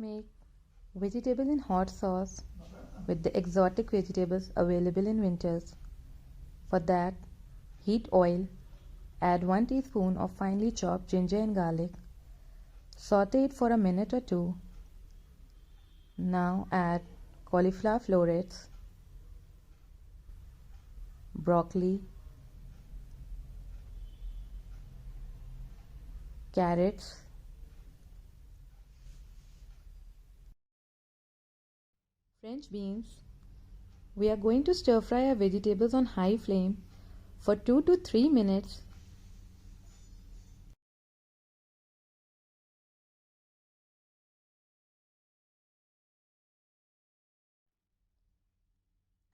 Let's make vegetable in hot sauce with the exotic vegetables available in winters. For that, heat oil, add 1 teaspoon of finely chopped ginger and garlic. Saute it for a minute or two. Now add cauliflower florets, broccoli, carrots, French beans. We are going to stir fry our vegetables on high flame for 2 to 3 minutes.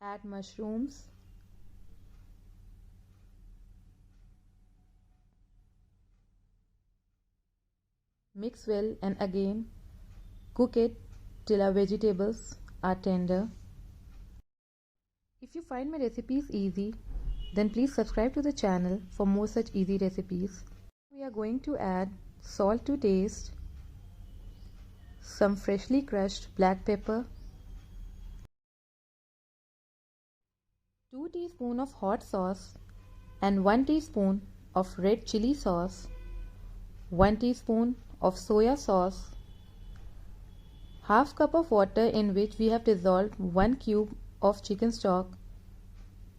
Add mushrooms, mix well and again cook it till our vegetables are tender. If you find my recipes easy, then please subscribe to the channel for more such easy recipes. We are going to add salt to taste, some freshly crushed black pepper, 2 teaspoons of hot sauce and 1 teaspoon of red chili sauce, 1 teaspoon of soya sauce, half cup of water in which we have dissolved 1 cube of chicken stock.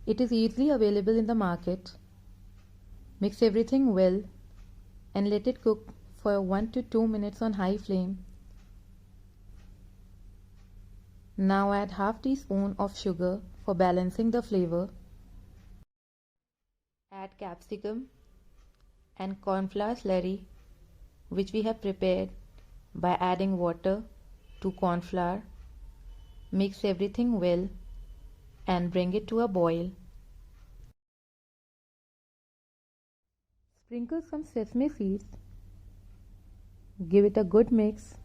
It is easily available in the market. Mix everything well and let it cook for 1 to 2 minutes on high flame. Now add half teaspoon of sugar for balancing the flavor. Add capsicum and cornflour slurry which we have prepared by adding water to cornflour. Mix everything well and bring it to a boil. Sprinkle some sesame seeds. Give it a good mix.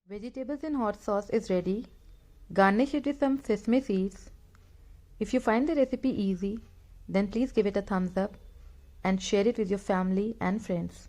Vegetables in hot sauce is ready. Garnish it with some sesame seeds. If you find the recipe easy, then please give it a thumbs up and share it with your family and friends.